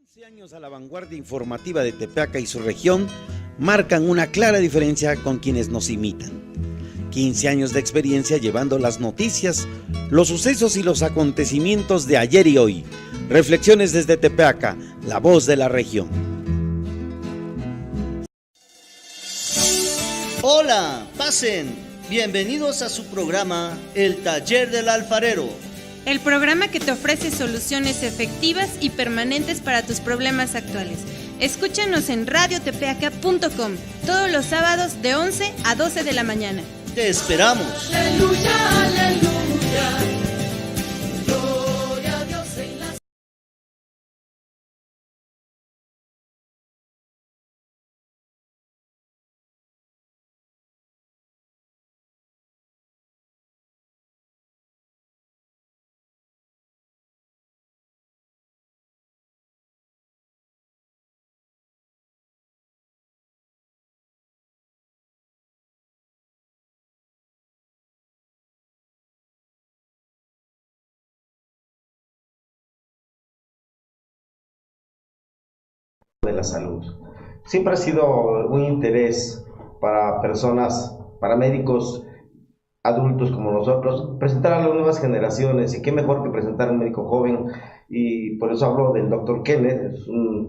15 años a la vanguardia informativa de Tepeaca y su región marcan una clara diferencia con quienes nos imitan. 15 años de experiencia llevando las noticias, los sucesos y los acontecimientos de ayer y hoy. Reflexiones desde Tepeaca, la voz de la región. Hola, pasen. Bienvenidos a su programa El Taller del Alfarero. El programa que te ofrece soluciones efectivas y permanentes para tus problemas actuales. Escúchanos en radiotepeaca.com todos los sábados de 11 a 12 de la mañana. ¡Te esperamos! Aleluya, aleluya. Gloria a Dios en las... de la salud. Siempre ha sido un interés para personas, para médicos adultos como nosotros, presentar a las nuevas generaciones, y qué mejor que presentar a un médico joven, y por eso hablo del doctor Kenneth. Es un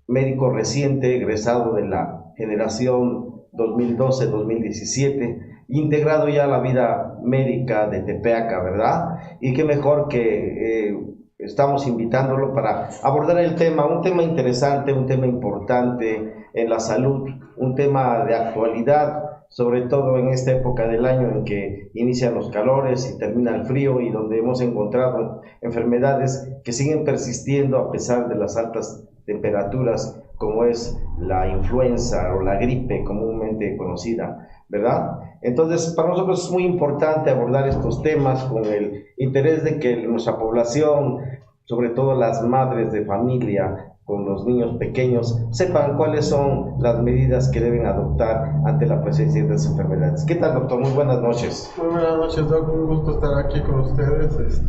médico reciente, egresado de la generación 2012-2017, integrado ya a la vida médica de Tepeaca, ¿verdad? Y qué mejor que estamos invitándolo para abordar el tema, un tema interesante, un tema importante en la salud, un tema de actualidad, sobre todo en esta época del año en que inician los calores y termina el frío, y donde hemos encontrado enfermedades que siguen persistiendo a pesar de las altas temperaturas, como es la influenza o la gripe comúnmente conocida, ¿verdad? Entonces, para nosotros es muy importante abordar estos temas con el interés de que nuestra población, sobre todo las madres de familia con los niños pequeños, sepan cuáles son las medidas que deben adoptar ante la presencia de estas enfermedades. ¿Qué tal, doctor? Muy buenas noches. Muy buenas noches, doc. Un gusto estar aquí con ustedes.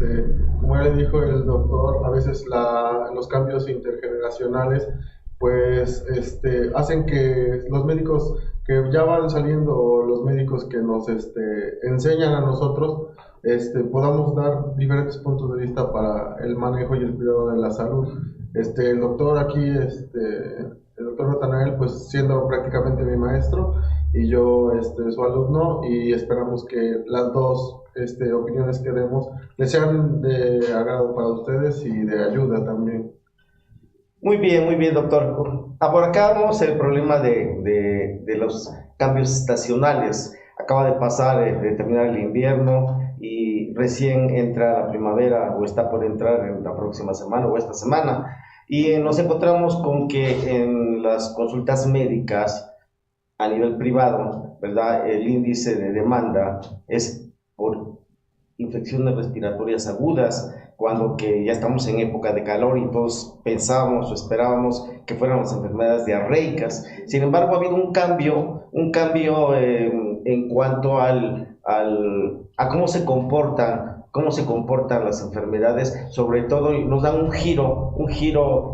Como ya le dijo el doctor, a veces los cambios intergeneracionales pues hacen que los médicos que ya van saliendo, los médicos que nos enseñan a nosotros, podamos dar diferentes puntos de vista para el manejo y el cuidado de la salud. El doctor aquí, el doctor Natanael, pues siendo prácticamente mi maestro, y yo su alumno, y esperamos que las dos opiniones que demos les sean de agrado para ustedes y de ayuda también. Muy bien, doctor. Abarcamos el problema de los cambios estacionales. Acaba de pasar, de terminar el invierno, y recién entra la primavera, o está por entrar en la próxima semana o esta semana. Y nos encontramos con que en las consultas médicas a nivel privado, ¿verdad?, el índice de demanda es por infecciones respiratorias agudas, cuando que ya estamos en época de calor y todos pensábamos o esperábamos que fueran las enfermedades diarreicas. Sin embargo, ha habido un cambio en cuanto a cómo se comportan las enfermedades, sobre todo, y nos dan un giro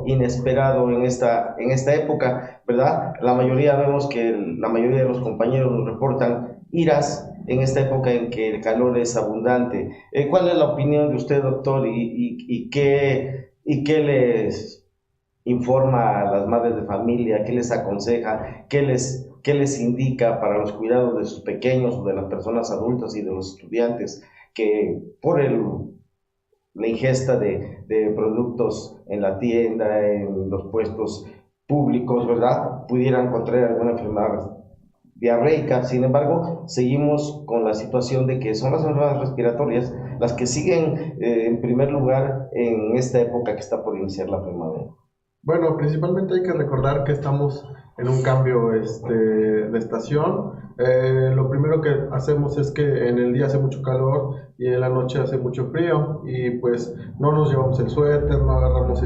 inesperado en esta época, ¿verdad? Vemos que la mayoría de los compañeros nos reportan iras en esta época en que el calor es abundante. ¿Cuál es la opinión de usted, doctor, y qué les informa a las madres de familia, qué les aconseja, qué les indica para los cuidados de sus pequeños o de las personas adultas y de los estudiantes, que por la ingesta de productos en la tienda, en los puestos públicos, ¿verdad?, pudieran contraer alguna enfermedad diarreica? Sin embargo, seguimos con la situación de que son las enfermedades respiratorias las que siguen en primer lugar en esta época que está por iniciar la primavera. Bueno, principalmente hay que recordar que estamos en un cambio de estación. Lo primero que hacemos es que en el día hace mucho calor y en la noche hace mucho frío, y pues no nos llevamos el suéter, no agarramos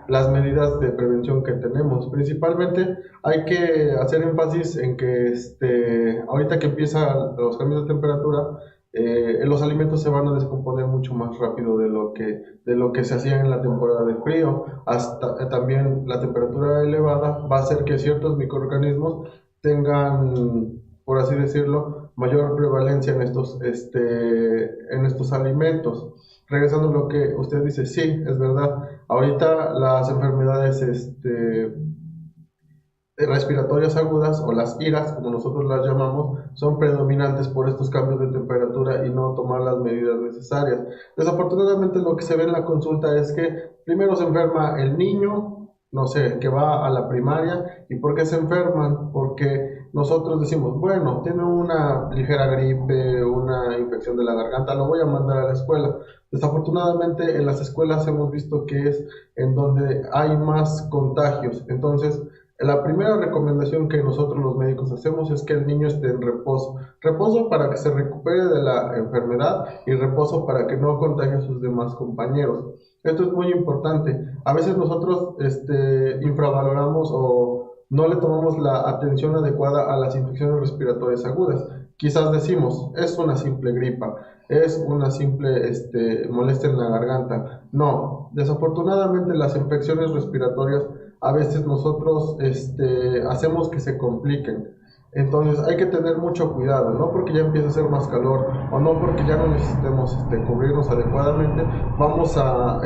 las medidas de prevención que tenemos. Principalmente hay que hacer énfasis en que ahorita que empiezan los cambios de temperatura, los alimentos se van a descomponer mucho más rápido de lo que se hacía en la temporada de frío. Hasta también la temperatura elevada va a hacer que ciertos microorganismos tengan, por así decirlo, mayor prevalencia en estos alimentos. Regresando a lo que usted dice, sí, es verdad. Ahorita las enfermedades respiratorias agudas o las IRAS, como nosotros las llamamos, son predominantes por estos cambios de temperatura y no tomar las medidas necesarias. Desafortunadamente lo que se ve en la consulta es que primero se enferma el niño, no sé, que va a la primaria. ¿Y por qué se enferman? Porque nosotros decimos, bueno, tiene una ligera gripe, una infección de la garganta, lo voy a mandar a la escuela. Desafortunadamente en las escuelas hemos visto que es en donde hay más contagios. Entonces, la primera recomendación que nosotros los médicos hacemos es que el niño esté en reposo. Reposo para que se recupere de la enfermedad y reposo para que no contagie a sus demás compañeros. Esto es muy importante. A veces nosotros infravaloramos o no le tomamos la atención adecuada a las infecciones respiratorias agudas. Quizás decimos, es una simple gripa, es una simple molestia en la garganta. No, desafortunadamente las infecciones respiratorias a veces nosotros hacemos que se compliquen. Entonces hay que tener mucho cuidado, no porque ya empiece a hacer más calor o no porque ya no necesitemos cubrirnos adecuadamente, vamos a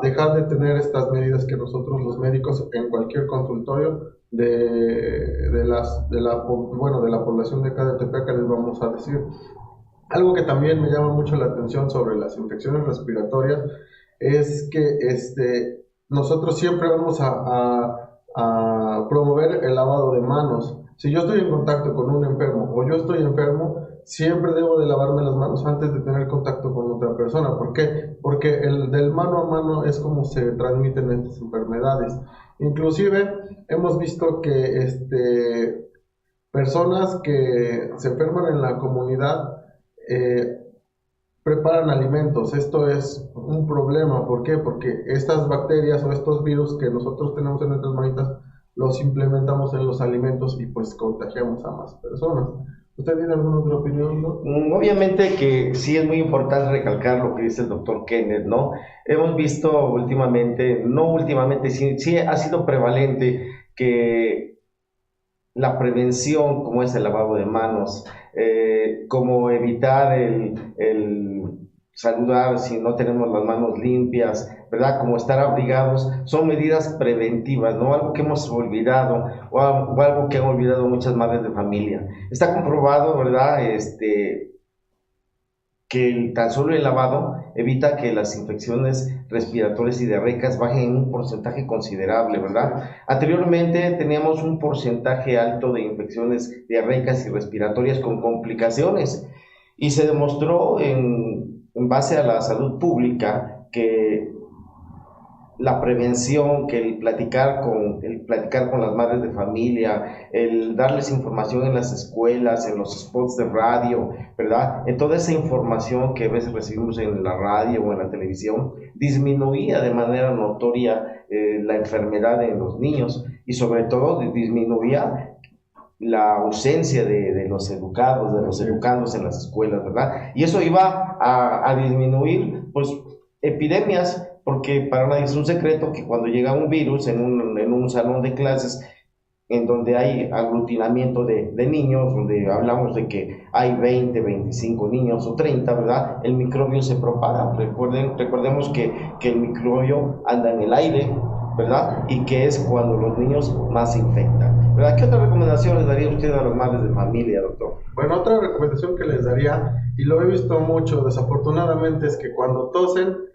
dejar de tener estas medidas que nosotros los médicos en cualquier consultorio de la población de acá de Tepeaca les vamos a decir. Algo que también me llama mucho la atención sobre las infecciones respiratorias es que nosotros siempre vamos a promover el lavado de manos. Si yo estoy en contacto con un enfermo o yo estoy enfermo, siempre debo de lavarme las manos antes de tener contacto con otra persona. ¿Por qué? Porque el del mano a mano es como se transmiten estas enfermedades. Inclusive hemos visto que personas que se enferman en la comunidad preparan alimentos. Esto es un problema. ¿Por qué? Porque estas bacterias o estos virus que nosotros tenemos en nuestras manitas los implementamos en los alimentos y pues contagiamos a más personas. ¿Usted tiene alguna otra opinión, no? Obviamente que sí es muy importante recalcar lo que dice el doctor Kenneth, ¿no? Hemos visto últimamente, sí ha sido prevalente que la prevención, como es el lavado de manos, como evitar el saludar si no tenemos las manos limpias, ¿verdad? Como estar abrigados, son medidas preventivas, ¿no? Algo que hemos olvidado o algo que han olvidado muchas madres de familia. Está comprobado, ¿verdad? Que tan solo el lavado evita que las infecciones respiratorias y diarreicas bajen en un porcentaje considerable, ¿verdad? Anteriormente teníamos un porcentaje alto de infecciones diarreicas y respiratorias con complicaciones y se demostró en base a la salud pública que la prevención, que el platicar con las madres de familia, el darles información en las escuelas, en los spots de radio, ¿verdad? En toda esa información que a veces recibimos en la radio o en la televisión, disminuía de manera notoria la enfermedad en los niños y sobre todo disminuía la ausencia de los educados, de los educandos en las escuelas, ¿verdad? Y eso iba a disminuir, pues, epidemias, porque para nadie es un secreto que cuando llega un virus en un salón de clases en donde hay aglutinamiento de niños, donde hablamos de que hay 20, 25 niños o 30, ¿verdad? El microbio se propaga. Recordemos que el microbio anda en el aire, ¿verdad? Y que es cuando los niños más se infectan, ¿verdad? ¿Qué otra recomendación les daría usted a las madres de familia, doctor? Bueno, otra recomendación que les daría, y lo he visto mucho desafortunadamente, es que cuando tosen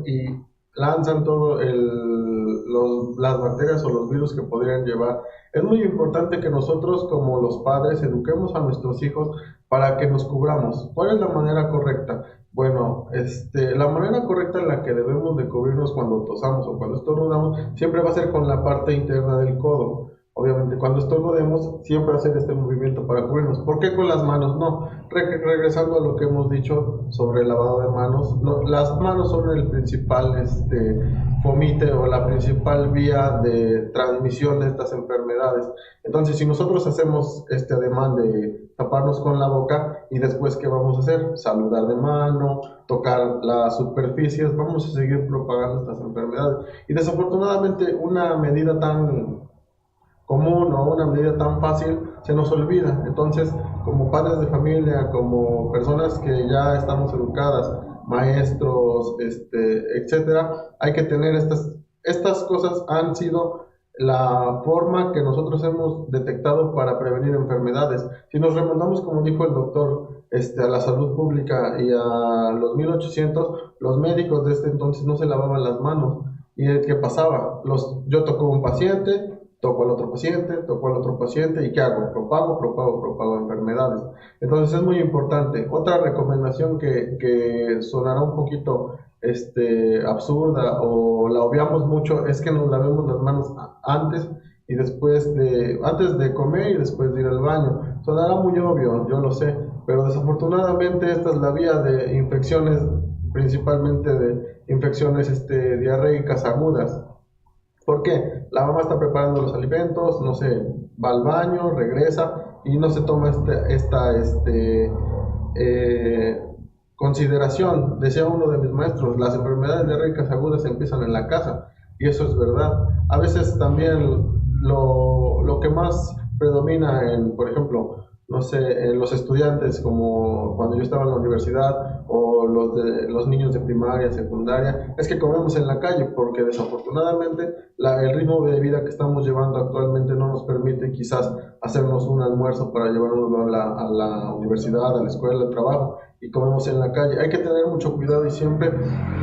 y lanzan todo las bacterias o los virus que podrían llevar. Es muy importante que nosotros como los padres eduquemos a nuestros hijos para que nos cubramos. ¿Cuál es la manera correcta? Bueno, la manera correcta en la que debemos de cubrirnos cuando tosamos o cuando estornudamos siempre va a ser con la parte interna del codo. Obviamente, cuando estornudemos, siempre hacer este movimiento para cubrirnos. ¿Por qué con las manos? No. Regresando a lo que hemos dicho sobre el lavado de manos, las manos son el principal fomite o la principal vía de transmisión de estas enfermedades. Entonces, si nosotros hacemos este ademán de taparnos con la boca y después, ¿qué vamos a hacer? Saludar de mano, tocar las superficies, vamos a seguir propagando estas enfermedades. Y desafortunadamente, una medida tan común o una medida tan fácil se nos olvida. Entonces, como padres de familia, como personas que ya estamos educadas, maestros, etcétera, hay que tener estas cosas. Han sido la forma que nosotros hemos detectado para prevenir enfermedades. Si nos remontamos, como dijo el doctor, a la salud pública y a los 1800, los médicos de este entonces no se lavaban las manos. ¿Y qué pasaba? Yo toco a un paciente, toco al otro paciente, ¿y qué hago? Propago enfermedades. Entonces es muy importante. Otra recomendación que sonará un poquito absurda o la obviamos mucho es que nos lavemos las manos antes de comer y después de ir al baño. Sonará muy obvio, yo lo sé, pero desafortunadamente esta es la vía de infecciones, principalmente de infecciones diarreicas agudas. ¿Por qué? La mamá está preparando los alimentos, no sé, va al baño, regresa y no se toma esta consideración. Decía uno de mis maestros, las enfermedades diarreicas agudas empiezan en la casa, y eso es verdad. A veces también lo que más predomina por ejemplo, no sé, en los estudiantes, como cuando yo estaba en la universidad, o los niños de primaria, secundaria, es que comemos en la calle, porque desafortunadamente el ritmo de vida que estamos llevando actualmente no nos permite quizás hacernos un almuerzo para llevarnos a la universidad, a la escuela, al trabajo, y comemos en la calle. Hay que tener mucho cuidado y siempre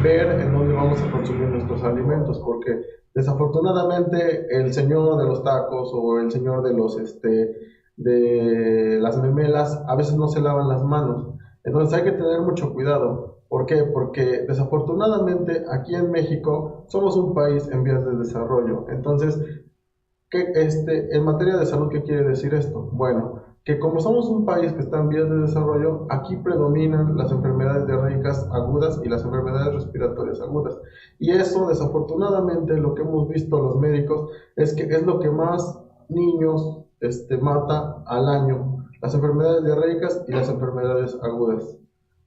ver en dónde vamos a consumir nuestros alimentos, porque desafortunadamente el señor de los tacos o el señor de las memelas a veces no se lavan las manos. Entonces hay que tener mucho cuidado. ¿Por qué? Porque desafortunadamente aquí en México somos un país en vías de desarrollo. Entonces, en materia de salud, ¿qué quiere decir esto? Bueno, que como somos un país que está en vías de desarrollo, aquí predominan las enfermedades diarreicas agudas y las enfermedades respiratorias agudas. Y eso, desafortunadamente, lo que hemos visto los médicos es que es lo que más niños mata al año, las enfermedades diarreicas y las enfermedades agudas.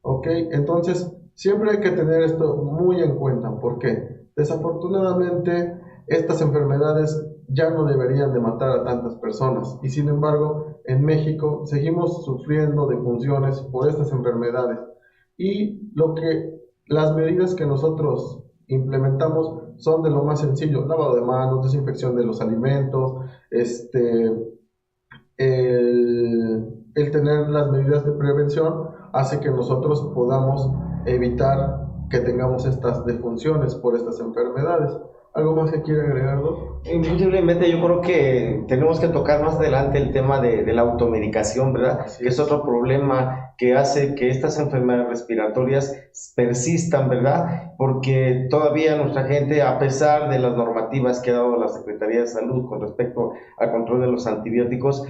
¿Ok? Entonces, siempre hay que tener esto muy en cuenta. ¿Por qué? Desafortunadamente, estas enfermedades ya no deberían de matar a tantas personas, y sin embargo, en México seguimos sufriendo defunciones por estas enfermedades. Y las medidas que nosotros implementamos son de lo más sencillo: lavado de manos, desinfección de los alimentos, el tener las medidas de prevención hace que nosotros podamos evitar que tengamos estas defunciones por estas enfermedades. ¿Algo más que quiere agregar, Doc? Indiscutiblemente, yo creo que tenemos que tocar más adelante el tema de la automedicación, ¿verdad? Que es otro problema que hace que estas enfermedades respiratorias persistan, ¿verdad? Porque todavía nuestra gente, a pesar de las normativas que ha dado la Secretaría de Salud con respecto al control de los antibióticos,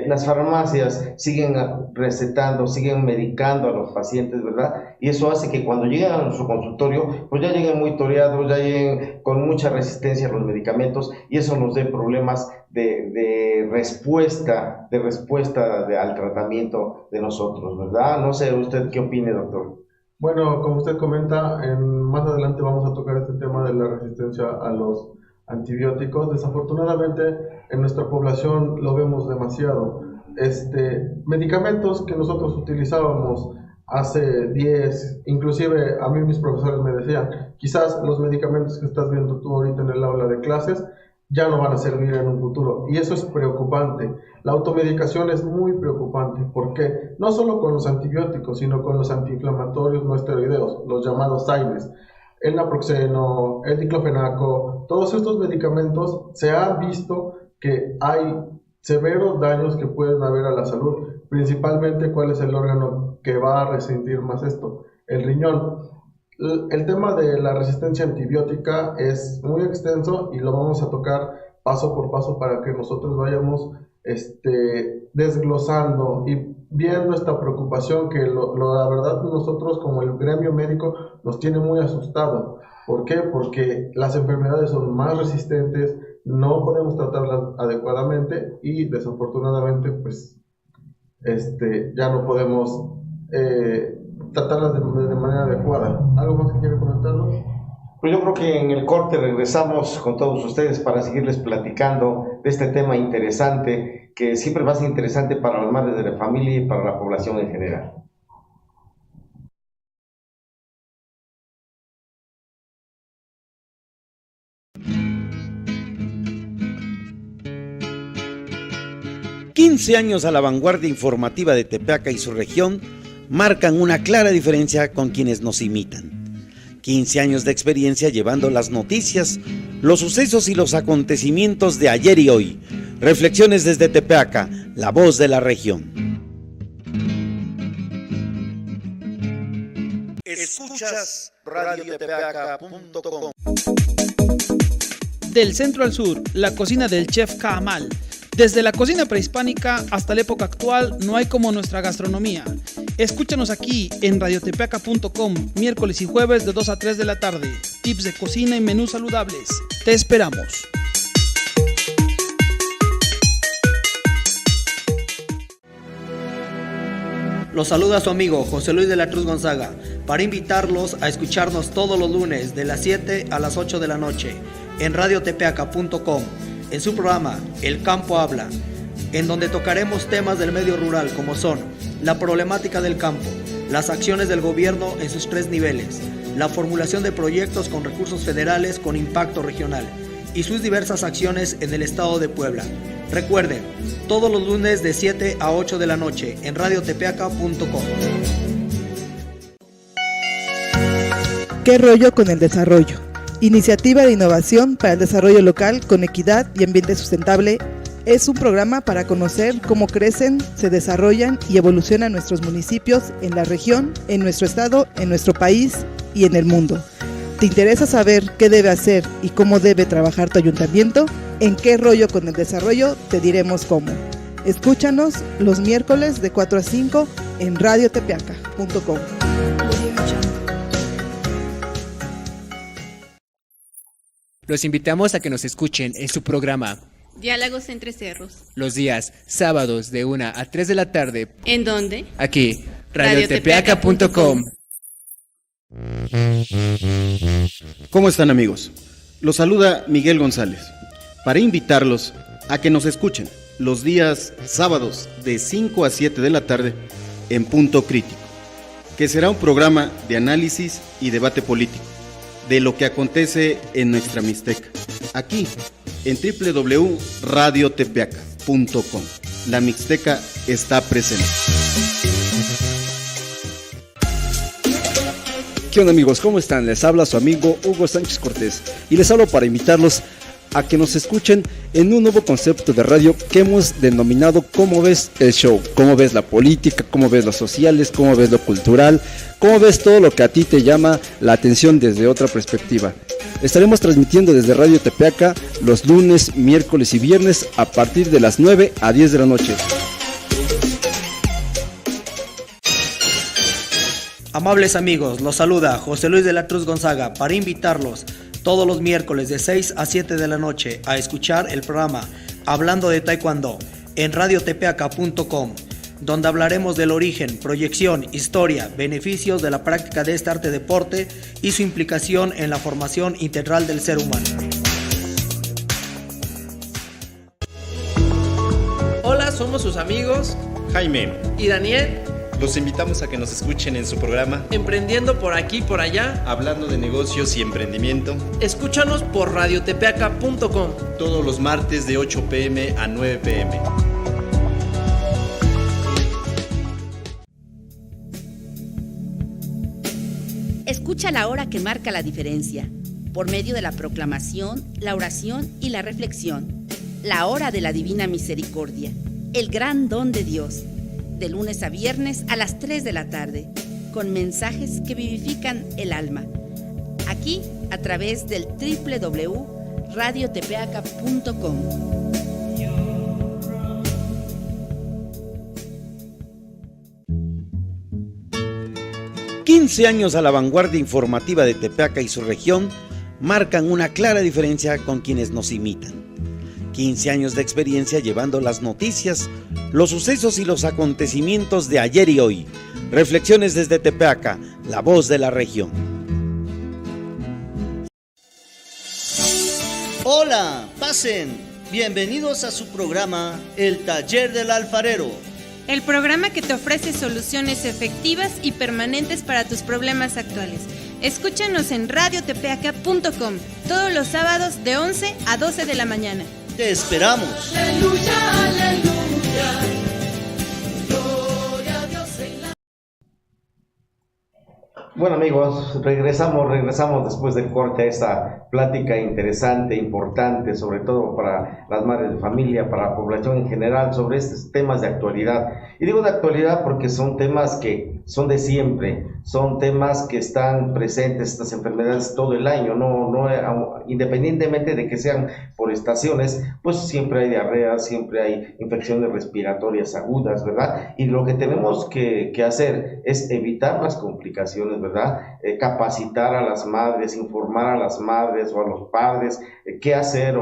las farmacias siguen recetando, siguen medicando a los pacientes, ¿verdad? Y eso hace que cuando llegan a nuestro consultorio, pues ya lleguen muy toreados, ya lleguen con mucha resistencia a los medicamentos, y eso nos dé problemas de respuesta al tratamiento de nosotros, ¿verdad? No sé, ¿usted qué opine, doctor? Bueno, como usted comenta, más adelante vamos a tocar este tema de la resistencia a los antibióticos. Desafortunadamente, en nuestra población lo vemos demasiado. Medicamentos que nosotros utilizábamos hace 10, inclusive a mí mis profesores me decían, quizás los medicamentos que estás viendo tú ahorita en el aula de clases ya no van a servir en un futuro, y eso es preocupante. La automedicación es muy preocupante, porque no solo con los antibióticos, sino con los antiinflamatorios no esteroideos, los llamados AINES, el naproxeno, el diclofenaco, todos estos medicamentos se ha visto que hay severos daños que pueden haber a la salud. Principalmente, ¿cuál es el órgano que va a resentir más esto? El riñón. El tema de la resistencia antibiótica es muy extenso y lo vamos a tocar paso por paso para que nosotros vayamos desglosando y viendo esta preocupación que la verdad nosotros como el gremio médico nos tiene muy asustado. ¿Por qué? Porque las enfermedades son más resistentes, no podemos tratarlas adecuadamente y desafortunadamente pues ya no podemos tratarlas de manera adecuada. ¿Algo más que quiere comentarnos? Pues yo creo que en el corte regresamos con todos ustedes para seguirles platicando de este tema interesante, que siempre va a ser interesante para las madres de la familia y para la población en general. ...15 años a la vanguardia informativa de Tepeaca y su región... marcan una clara diferencia con quienes nos imitan. 15 años de experiencia llevando las noticias, los sucesos y los acontecimientos de ayer y hoy. Reflexiones desde Tepeaca, la voz de la región. Escuchas radiotepeaca.com. Del centro al sur, la cocina del chef Kaamal. Desde la cocina prehispánica hasta la época actual, no hay como nuestra gastronomía. Escúchanos aquí en radiotepeaca.com, miércoles y jueves de 2 a 3 de la tarde. Tips de cocina y menús saludables. Te esperamos. Los saluda su amigo José Luis de la Cruz Gonzaga para invitarlos a escucharnos todos los lunes de las 7 a las 8 de la noche en radiotepeaca.com. En su programa El Campo Habla, en donde tocaremos temas del medio rural como son la problemática del campo, las acciones del gobierno en sus 3 niveles, la formulación de proyectos con recursos federales con impacto regional y sus diversas acciones en el estado de Puebla. Recuerden, todos los lunes de 7 a 8 de la noche en radiotepeaca.com. ¿Qué rollo con el desarrollo? Iniciativa de innovación para el desarrollo local con equidad y ambiente sustentable. Es un programa para conocer cómo crecen, se desarrollan y evolucionan nuestros municipios en la región, en nuestro estado, en nuestro país y en el mundo. ¿Te interesa saber qué debe hacer y cómo debe trabajar tu ayuntamiento? En ¿Qué rollo con el desarrollo? Te diremos cómo. Escúchanos los miércoles de 4 a 5 en radiotepeaca.com. Los invitamos a que nos escuchen en su programa Diálogos entre Cerros. los días sábados de 1 a 3 de la tarde. ¿En dónde? Aquí, radiotepeaca.com. ¿Cómo están, amigos? Los saluda Miguel González para invitarlos a que nos escuchen los días sábados de 5 a 7 de la tarde en Punto Crítico, que será un programa de análisis y debate político de lo que acontece en nuestra Mixteca, aquí en www.radiotepeaca.com. La Mixteca está presente. ¿Qué onda, amigos? ¿Cómo están? Les habla su amigo Hugo Sánchez Cortés y les hablo para invitarlos a que nos escuchen en un nuevo concepto de radio que hemos denominado ¿Cómo ves el show? ¿Cómo ves la política? ¿Cómo ves los sociales? ¿Cómo ves lo cultural? ¿Cómo ves todo lo que a ti te llama la atención desde otra perspectiva? Estaremos transmitiendo desde Radio Tepeaca los lunes, miércoles y viernes a partir de las 9 a 10 de la noche. Amables amigos, los saluda José Luis de la Cruz Gonzaga para invitarlos todos los miércoles de 6 a 7 de la noche a escuchar el programa Hablando de Taekwondo en radiotepeaca.com, donde hablaremos del origen, proyección, historia, beneficios de la práctica de este arte deporte y su implicación en la formación integral del ser humano. Hola, somos sus amigos Jaime y Daniel. Los invitamos a que nos escuchen en su programa Emprendiendo por aquí, por allá, hablando de negocios y emprendimiento. Escúchanos por radiotepeaca.com todos los martes de 8 p.m. a 9 p.m. Escucha la hora que marca la diferencia, por medio de la proclamación, la oración y la reflexión. La hora de la Divina Misericordia, el gran don de Dios. De lunes a viernes a las 3 de la tarde, con mensajes que vivifican el alma. Aquí, a través del radiotepeaca.com. 15 años a la vanguardia informativa de Tepeaca y su región marcan una clara diferencia con quienes nos imitan. 15 años de experiencia llevando las noticias, los sucesos y los acontecimientos de ayer y hoy. Reflexiones desde Tepeaca, la voz de la región. Hola, pasen. Bienvenidos a su programa El Taller del Alfarero. El programa que te ofrece soluciones efectivas y permanentes para tus problemas actuales. Escúchanos en radiotepeaca.com todos los sábados de 11 a 12 de la mañana. Te esperamos. Aleluya, aleluya. Gloria a Dios en la... Bueno amigos, regresamos después del corte a esta plática interesante, importante, sobre todo para las madres de familia, para la población en general, sobre estos temas de actualidad. Y digo de actualidad porque son temas que son de siempre, son temas que están presentes, estas enfermedades todo el año, independientemente de que sean por estaciones, pues siempre hay diarrea, siempre hay infecciones respiratorias agudas, ¿verdad? Y lo que tenemos que hacer es evitar las complicaciones, ¿verdad? Capacitar a las madres, informar a las madres o a los padres qué hacer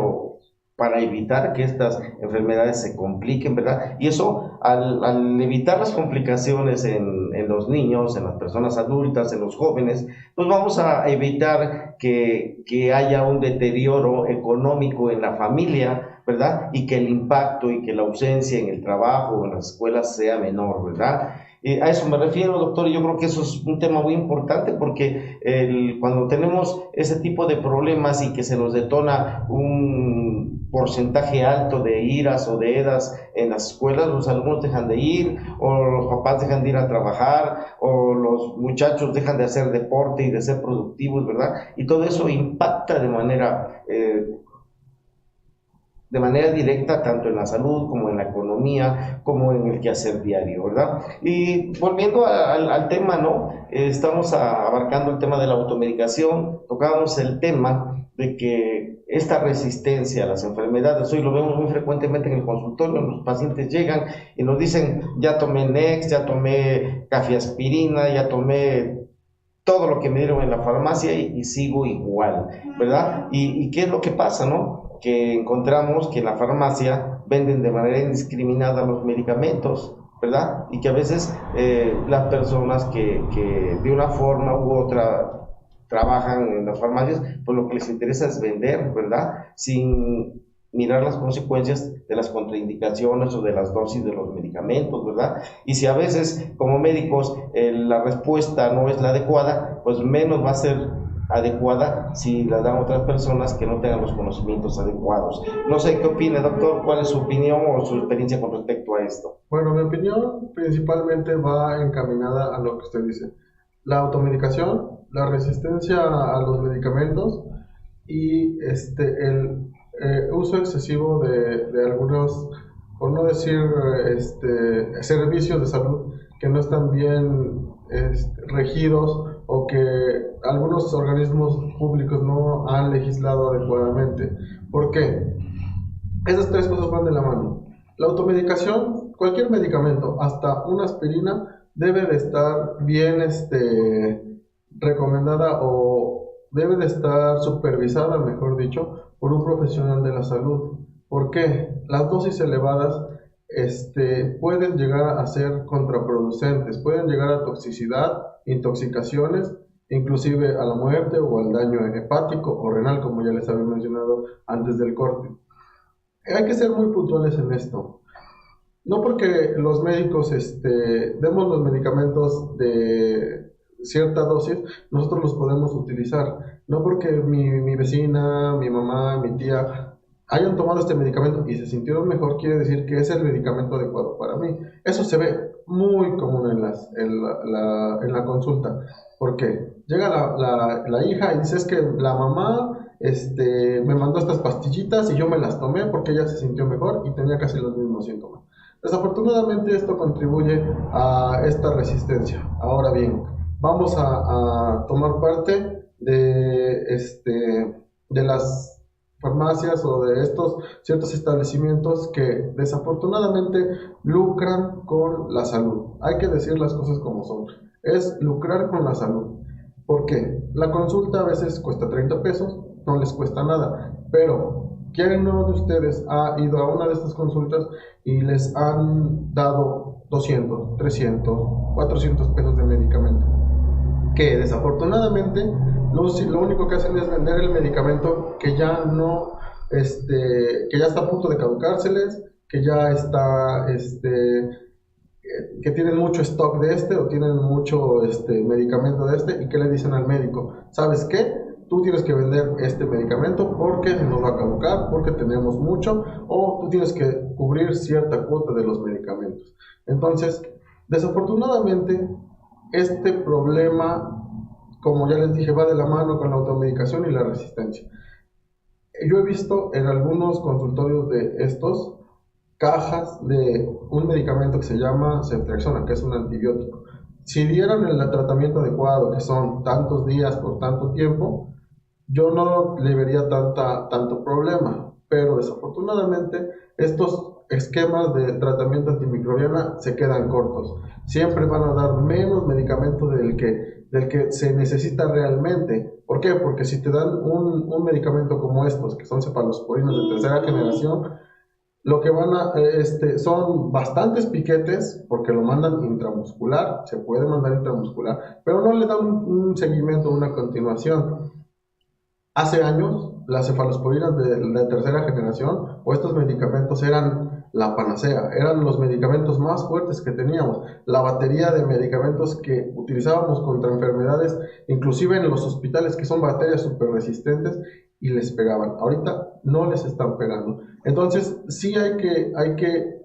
para evitar que estas enfermedades se compliquen, ¿verdad? Y eso, al evitar las complicaciones en los niños, en las personas adultas, en los jóvenes, pues vamos a evitar que haya un deterioro económico en la familia, ¿verdad? Y que el impacto y que la ausencia en el trabajo o en las escuelas sea menor, ¿verdad? A eso me refiero, doctor, y yo creo que eso es un tema muy importante porque cuando tenemos ese tipo de problemas y que se nos detona un porcentaje alto de iras o de edas en las escuelas, los alumnos dejan de ir, o los papás dejan de ir a trabajar, o los muchachos dejan de hacer deporte y de ser productivos, ¿verdad? Y todo eso impacta de manera directa tanto en la salud como en la economía, como en el quehacer diario, ¿verdad? Y volviendo al tema, ¿no? Estamos abarcando el tema de la automedicación, tocábamos el tema de que esta resistencia a las enfermedades, hoy lo vemos muy frecuentemente en el consultorio, los pacientes llegan y nos dicen, ya tomé Nex, ya tomé cafeaspirina, ya tomé todo lo que me dieron en la farmacia y sigo igual, ¿verdad? ¿Y qué es lo que pasa, no? Que encontramos que en la farmacia venden de manera indiscriminada los medicamentos, ¿verdad? Y que a veces las personas que de una forma u otra trabajan en las farmacias, pues lo que les interesa es vender, ¿verdad? Sin mirar las consecuencias de las contraindicaciones o de las dosis de los medicamentos, ¿verdad? Y si a veces como médicos la respuesta no es la adecuada, pues menos va a ser adecuada si la dan otras personas que no tengan los conocimientos adecuados. No sé qué opina, doctor, cuál es su opinión o su experiencia con respecto a esto. Bueno, mi opinión principalmente va encaminada a lo que usted dice. La automedicación, la resistencia a los medicamentos y el uso excesivo de algunos, por no decir servicios de salud que no están bien regidos o que algunos organismos públicos no han legislado adecuadamente. ¿Por qué? Esas tres cosas van de la mano. La automedicación, cualquier medicamento, hasta una aspirina, debe de estar bien recomendada o debe de estar supervisada, mejor dicho, por un profesional de la salud. ¿Por qué? Las dosis elevadas pueden llegar a ser contraproducentes, pueden llegar a toxicidad, intoxicaciones, inclusive a la muerte o al daño hepático o renal, como ya les había mencionado antes del corte. Hay que ser muy puntuales en esto. No porque los médicos demos los medicamentos de cierta dosis, nosotros los podemos utilizar. No porque mi vecina, mi mamá, mi tía hayan tomado este medicamento y se sintieron mejor, quiere decir que es el medicamento adecuado para mí. Eso se ve muy común en la consulta. ¿Por qué? Llega la hija y dice, es que la mamá me mandó estas pastillitas y yo me las tomé porque ella se sintió mejor y tenía casi los mismos síntomas. Desafortunadamente esto contribuye a esta resistencia. Ahora bien, vamos a tomar parte de las farmacias o de estos ciertos establecimientos que desafortunadamente lucran con la salud. Hay que decir las cosas como son. Es lucrar con la salud. ¿Por qué? La consulta a veces cuesta 30 pesos, no les cuesta nada, pero ¿quién uno de ustedes ha ido a una de estas consultas y les han dado 200, 300, 400 pesos de medicamento? Que desafortunadamente lo único que hacen es vender el medicamento que ya no, que ya está a punto de caducárseles, que ya está, que tienen mucho stock de o tienen mucho medicamento de y que le dicen al médico, ¿sabes qué? Tú tienes que vender este medicamento porque se nos va a caducar, porque tenemos mucho, o tú tienes que cubrir cierta cuota de los medicamentos. Entonces, desafortunadamente, este problema, como ya les dije, va de la mano con la automedicación y la resistencia. Yo he visto en algunos consultorios de estos cajas de un medicamento que se llama ceftriaxona, que es un antibiótico. Si dieran el tratamiento adecuado, que son tantos días por tanto tiempo, yo no le vería tanto problema, pero desafortunadamente estos esquemas de tratamiento antimicrobiana se quedan cortos. Siempre van a dar menos medicamento del que se necesita realmente. ¿Por qué? Porque si te dan un medicamento como estos, que son cefalosporinas de tercera generación, lo que van a, son bastantes piquetes, porque lo mandan intramuscular, se puede mandar intramuscular, pero no le dan un seguimiento, una continuación. Hace años, las cefalosporinas de tercera generación, o estos medicamentos eran la panacea, eran los medicamentos más fuertes que teníamos, la batería de medicamentos que utilizábamos contra enfermedades, inclusive en los hospitales, que son bacterias súper resistentes, y les pegaban. Ahorita no les están pegando. Entonces, sí hay que,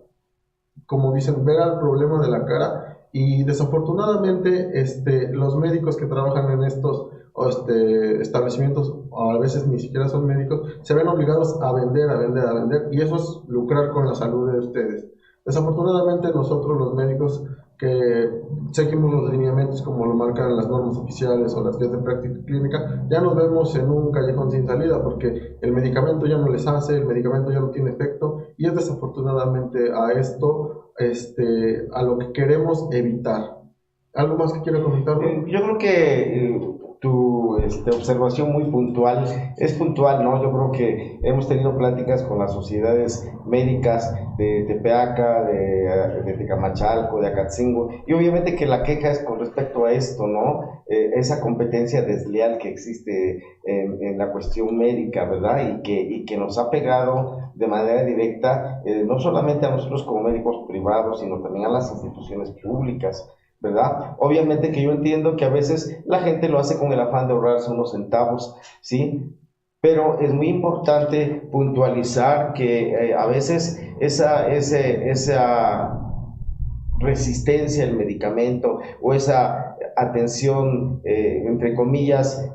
como dicen, ver al problema de la cara, y desafortunadamente los médicos que trabajan en estos establecimientos, o a veces ni siquiera son médicos, se ven obligados a vender, y eso es lucrar con la salud de ustedes. Desafortunadamente nosotros los médicos que seguimos los lineamientos como lo marcan las normas oficiales o las guías de práctica clínica, ya nos vemos en un callejón sin salida, porque el medicamento ya no les hace, el medicamento ya no tiene efecto, y es desafortunadamente a esto a lo que queremos evitar. ¿Algo más que quiera comentar? Yo creo que tu observación muy puntual, es puntual, ¿no? Yo creo que hemos tenido pláticas con las sociedades médicas de Tepeaca, de Tecamachalco, de Acatzingo, y obviamente que la queja es con respecto a esto, ¿no? Esa competencia desleal que existe en la cuestión médica, ¿verdad? Y que nos ha pegado de manera directa, no solamente a nosotros como médicos privados, sino también a las instituciones públicas, ¿verdad? Obviamente que yo entiendo que a veces la gente lo hace con el afán de ahorrarse unos centavos, ¿sí? Pero es muy importante puntualizar que a veces esa resistencia al medicamento o esa atención, entre comillas,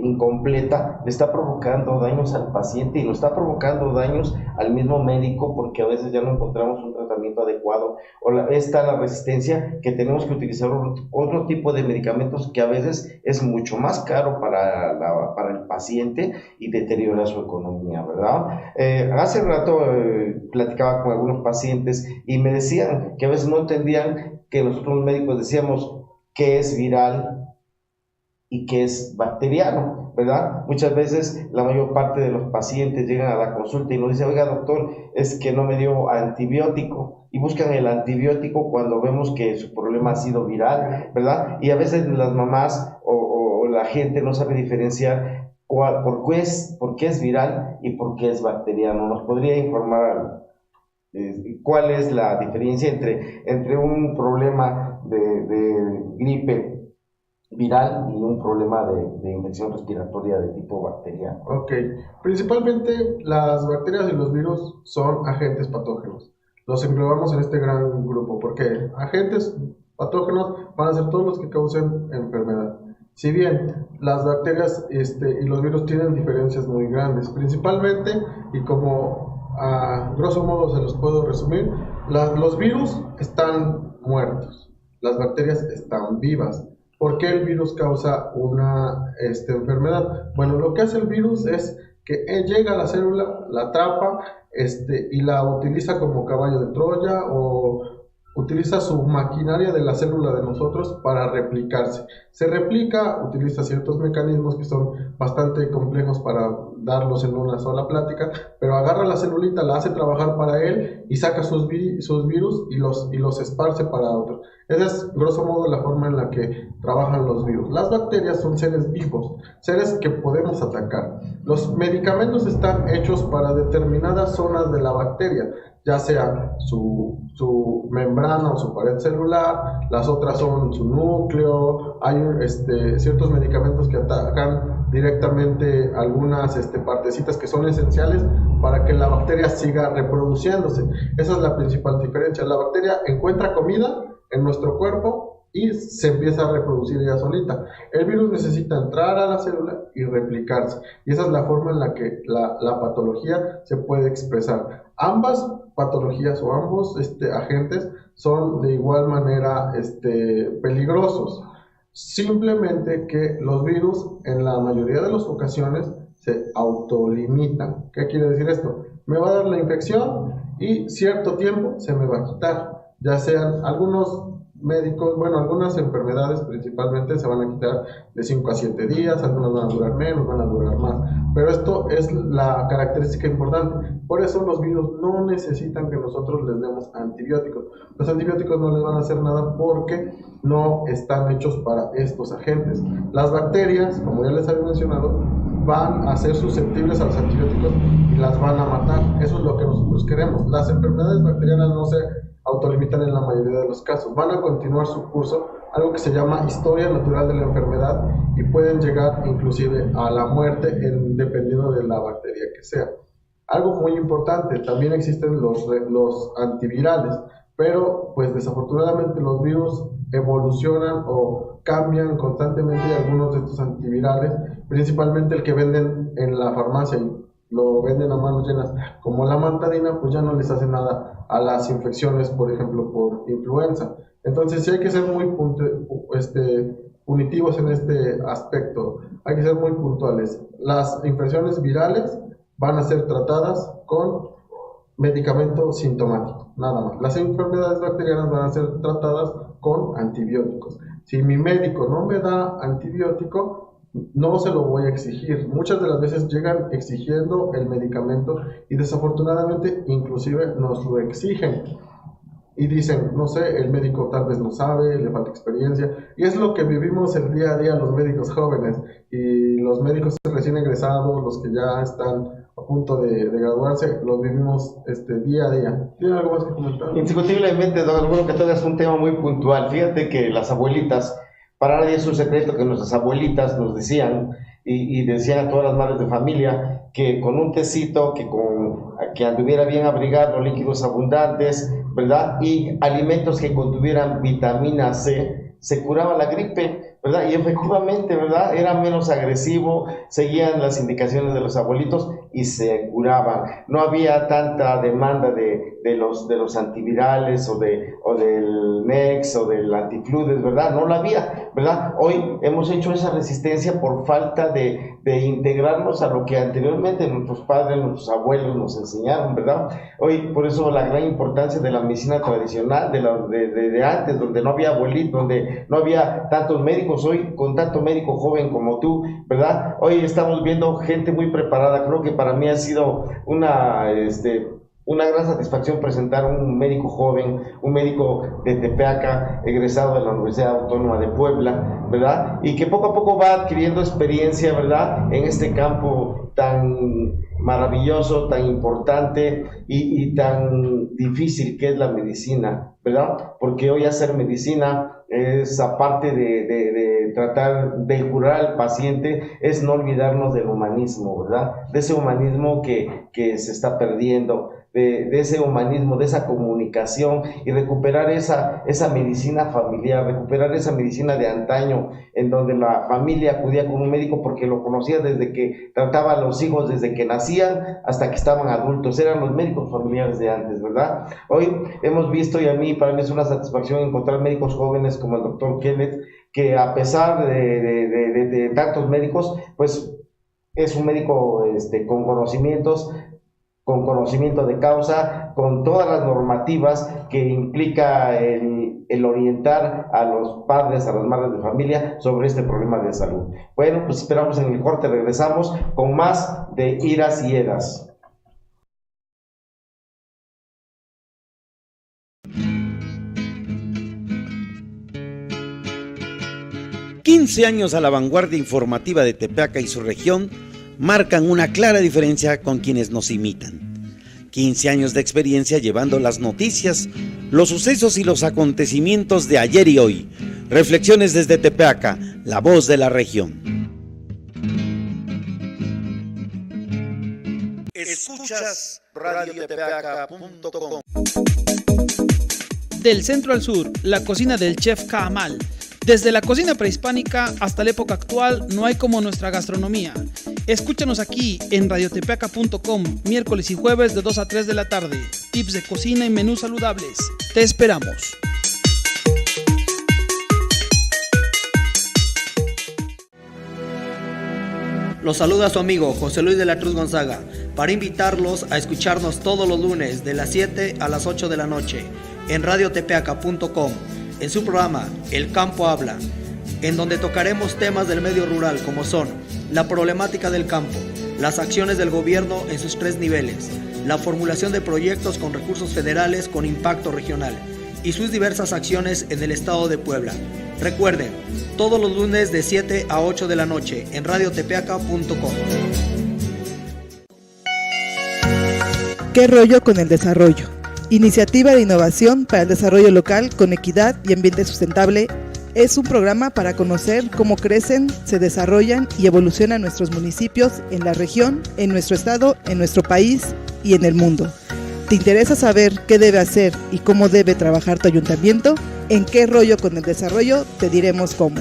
incompleta, le está provocando daños al paciente y lo está provocando daños al mismo médico, porque a veces ya no encontramos un tratamiento adecuado, o está la resistencia que tenemos que utilizar otro tipo de medicamentos que a veces es mucho más caro para el paciente y deteriora su economía, ¿verdad? Hace rato platicaba con algunos pacientes y me decían que a veces no entendían que nosotros los médicos decíamos qué es viral y qué es bacteriano, ¿verdad? Muchas veces la mayor parte de los pacientes llegan a la consulta y nos dicen, oiga doctor, es que no me dio antibiótico, y buscan el antibiótico cuando vemos que su problema ha sido viral, ¿verdad? Y a veces las mamás o la gente no sabe diferenciar por qué es viral y por qué es bacteriano. ¿Nos podría informar cuál es la diferencia entre un problema de gripe viral y un problema de infección respiratoria de tipo bacteriano? Ok, principalmente las bacterias y los virus son agentes patógenos. Los englobamos en este gran grupo porque agentes patógenos van a ser todos los que causen enfermedad. Si bien las bacterias y los virus tienen diferencias muy grandes, principalmente, y como a grosso modo se los puedo resumir, los virus están muertos, las bacterias están vivas. ¿Por qué el virus causa una enfermedad? Bueno, lo que hace el virus es que llega a la célula, la atrapa y la utiliza como caballo de Troya o utiliza su maquinaria de la célula de nosotros para replicarse. Se replica, utiliza ciertos mecanismos que son bastante complejos para darlos en una sola plática, pero agarra la celulita, la hace trabajar para él y saca sus virus y los esparce para otros. Esa es, grosso modo, la forma en la que trabajan los virus. Las bacterias son seres vivos, seres que podemos atacar. Los medicamentos están hechos para determinadas zonas de la bacteria, ya sea su membrana o su pared celular, las otras son su núcleo. Hay ciertos medicamentos que atacan directamente algunas partecitas que son esenciales para que la bacteria siga reproduciéndose. Esa es la principal diferencia. La bacteria encuentra comida en nuestro cuerpo y se empieza a reproducir ella solita. El virus necesita entrar a la célula y replicarse, y esa es la forma en la que la patología se puede expresar. Ambas patologías o ambos agentes son de igual manera peligrosos, simplemente que los virus en la mayoría de las ocasiones se autolimitan. ¿Qué quiere decir esto? Me va a dar la infección y cierto tiempo se me va a quitar, ya sean algunos médicos, algunas enfermedades principalmente se van a quitar de 5 a 7 días, algunas van a durar menos, van a durar más, pero esto es la característica importante. Por eso los virus no necesitan que nosotros les demos antibióticos. Los antibióticos no les van a hacer nada porque no están hechos para estos agentes. Las bacterias, como ya les había mencionado, van a ser susceptibles a los antibióticos y las van a matar. Eso es lo que nosotros queremos. Las enfermedades bacterianas no se autolimitan en la mayoría de los casos, van a continuar su curso, algo que se llama historia natural de la enfermedad, y pueden llegar inclusive a la muerte dependiendo de la bacteria que sea. Algo muy importante, también existen los antivirales, pero pues desafortunadamente los virus evolucionan o cambian constantemente, y algunos de estos antivirales, principalmente el que venden en la farmacia y lo venden a manos llenas, como la mantadina, pues ya no les hace nada a las infecciones, por ejemplo, por influenza. Entonces sí hay que ser muy punitivos en este aspecto, hay que ser muy puntuales. Las infecciones virales van a ser tratadas con medicamento sintomático, nada más. Las enfermedades bacterianas van a ser tratadas con antibióticos. Si mi médico no me da antibiótico, no se lo voy a exigir. Muchas de las veces llegan exigiendo el medicamento y desafortunadamente inclusive nos lo exigen y dicen, no sé, el médico tal vez no sabe, le falta experiencia, y es lo que vivimos el día a día los médicos jóvenes y los médicos recién egresados, los que ya están a punto de graduarse, los vivimos día a día. ¿Tiene algo más que comentar? Indiscutiblemente, don Alguno, que todavía es un tema muy puntual. Fíjate que las abuelitas, para nadie es un secreto que nuestras abuelitas nos decían, y decían a todas las madres de familia, que con un tecito, que anduviera bien abrigado, líquidos abundantes, ¿verdad? Y alimentos que contuvieran vitamina C, se curaba la gripe, ¿verdad? Y efectivamente, ¿verdad? Era menos agresivo, seguían las indicaciones de los abuelitos y se curaban. No había tanta demanda de los antivirales o del Nex o del antifludes, ¿verdad? No la había, ¿verdad? Hoy hemos hecho esa resistencia por falta de integrarnos a lo que anteriormente nuestros padres, nuestros abuelos nos enseñaron, ¿verdad? Hoy, por eso la gran importancia de la medicina tradicional, de antes, donde no había abuelitos, donde no había tantos médicos, hoy con tanto médico joven como tú, ¿verdad? Hoy estamos viendo gente muy preparada. Creo que para mí ha sido una gran satisfacción presentar un médico joven, un médico de Tepeaca, egresado de la Universidad Autónoma de Puebla, ¿verdad? Y que poco a poco va adquiriendo experiencia, ¿verdad? En este campo tan maravilloso, tan importante y tan difícil que es la medicina, ¿verdad? Porque hoy hacer medicina es, aparte de tratar de curar al paciente, es no olvidarnos del humanismo, ¿verdad? De ese humanismo que se está perdiendo, de ese humanismo, de esa comunicación, y recuperar esa medicina familiar, recuperar esa medicina de antaño, en donde la familia acudía con un médico porque lo conocía desde que trataba a los hijos, desde que nacían hasta que estaban adultos. Eran los médicos familiares de antes, ¿verdad? Hoy hemos visto, y para mí es una satisfacción encontrar médicos jóvenes como el doctor Kenneth, que a pesar de tantos médicos, pues Es un médico con conocimiento de causa, con todas las normativas que implica el orientar a los padres, a las madres de familia sobre este problema de salud. Bueno, pues esperamos en el corte, regresamos con más de Iras y Eras. «15 años a la vanguardia informativa de Tepeaca y su región marcan una clara diferencia con quienes nos imitan. 15 años de experiencia llevando las noticias, los sucesos y los acontecimientos de ayer y hoy. Reflexiones desde Tepeaca, la voz de la región». Escuchas radiotepeaca.com. Del centro al sur, la cocina del chef Kaamal. Desde la cocina prehispánica hasta la época actual, no hay como nuestra gastronomía. Escúchanos aquí en radiotepeaca.com, miércoles y jueves de 2 a 3 de la tarde. Tips de cocina y menús saludables. Te esperamos. Los saluda su amigo José Luis de la Cruz Gonzaga para invitarlos a escucharnos todos los lunes de las 7 a las 8 de la noche en radiotepeaca.com, en su programa El Campo Habla, en donde tocaremos temas del medio rural como son la problemática del campo, las acciones del gobierno en sus 3 niveles, la formulación de proyectos con recursos federales con impacto regional y sus diversas acciones en el estado de Puebla. Recuerden, todos los lunes de 7 a 8 de la noche en radiotepeaca.com. ¿Qué rollo con el desarrollo? Iniciativa de innovación para el desarrollo local con equidad y ambiente sustentable. Es un programa para conocer cómo crecen, se desarrollan y evolucionan nuestros municipios en la región, en nuestro estado, en nuestro país y en el mundo. ¿Te interesa saber qué debe hacer y cómo debe trabajar tu ayuntamiento? En ¿Qué rollo con el desarrollo? Te diremos cómo.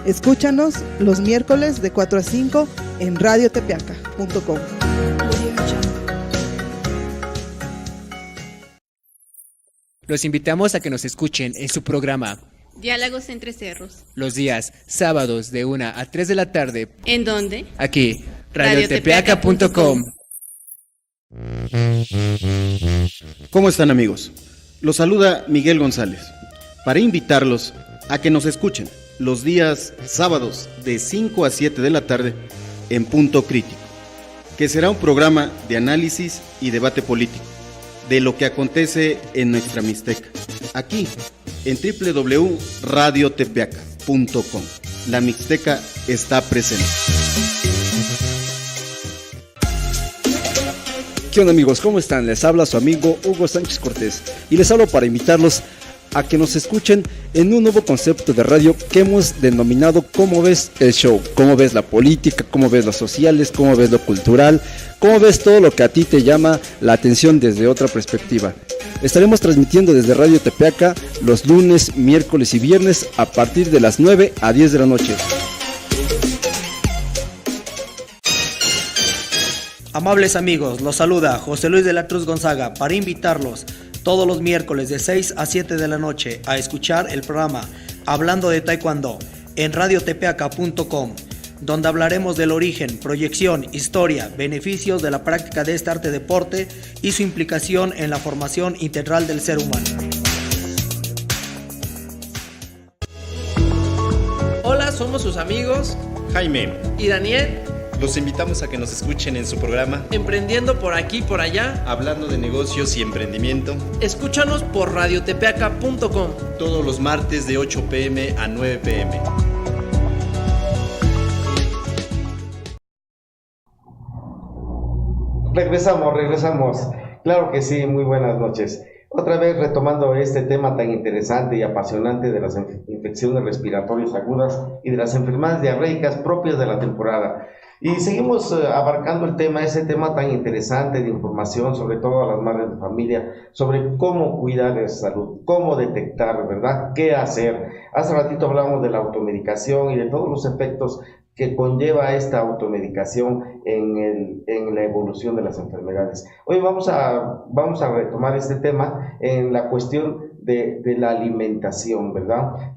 Escúchanos los miércoles de 4 a 5 en radiotepeaca.com. Los invitamos a que nos escuchen en su programa Diálogos entre Cerros. los días sábados de 1 a 3 de la tarde. ¿En dónde? Aquí, radiotepeaca.com. ¿Cómo están, amigos? Los saluda Miguel González para invitarlos a que nos escuchen los días sábados de 5 a 7 de la tarde en Punto Crítico, que será un programa de análisis y debate político de lo que acontece en nuestra Mixteca, aquí en www.radiotepeaca.com. La Mixteca está presente. ¿Qué onda, amigos? ¿Cómo están? Les habla su amigo Hugo Sánchez Cortés y les hablo para invitarlos a que nos escuchen en un nuevo concepto de radio que hemos denominado ¿Cómo ves el show? ¿Cómo ves la política? ¿Cómo ves las sociales? ¿Cómo ves lo cultural? ¿Cómo ves todo lo que a ti te llama la atención desde otra perspectiva? Estaremos transmitiendo desde Radio Tepeaca los lunes, miércoles y viernes a partir de las 9 a 10 de la noche. Amables amigos, los saluda José Luis de la Cruz Gonzaga para invitarlos todos los miércoles de 6 a 7 de la noche a escuchar el programa Hablando de Taekwondo en radiotepeaca.com, donde hablaremos del origen, proyección, historia, beneficios de la práctica de este arte deporte y su implicación en la formación integral del ser humano. Hola, somos sus amigos Jaime, y Daniel, los invitamos a que nos escuchen en su programa emprendiendo por aquí por allá. Hablando de negocios y emprendimiento, Escúchanos por radiotepeaca.com. todos los martes de 8 p.m. a 9 p.m. Regresamos. Claro que sí, muy buenas noches. Otra vez retomando este tema tan interesante y apasionante de las infecciones respiratorias agudas y de las enfermedades diarreicas propias de la temporada. Y seguimos abarcando ese tema tan interesante de información, sobre todo a las madres de familia, sobre cómo cuidar de su salud, cómo detectar, ¿verdad? ¿Qué hacer? Hace ratito hablamos de la automedicación y de todos los efectos que conlleva esta automedicación en la evolución de las enfermedades. Hoy vamos a retomar este tema en la cuestión de la alimentación, ¿verdad?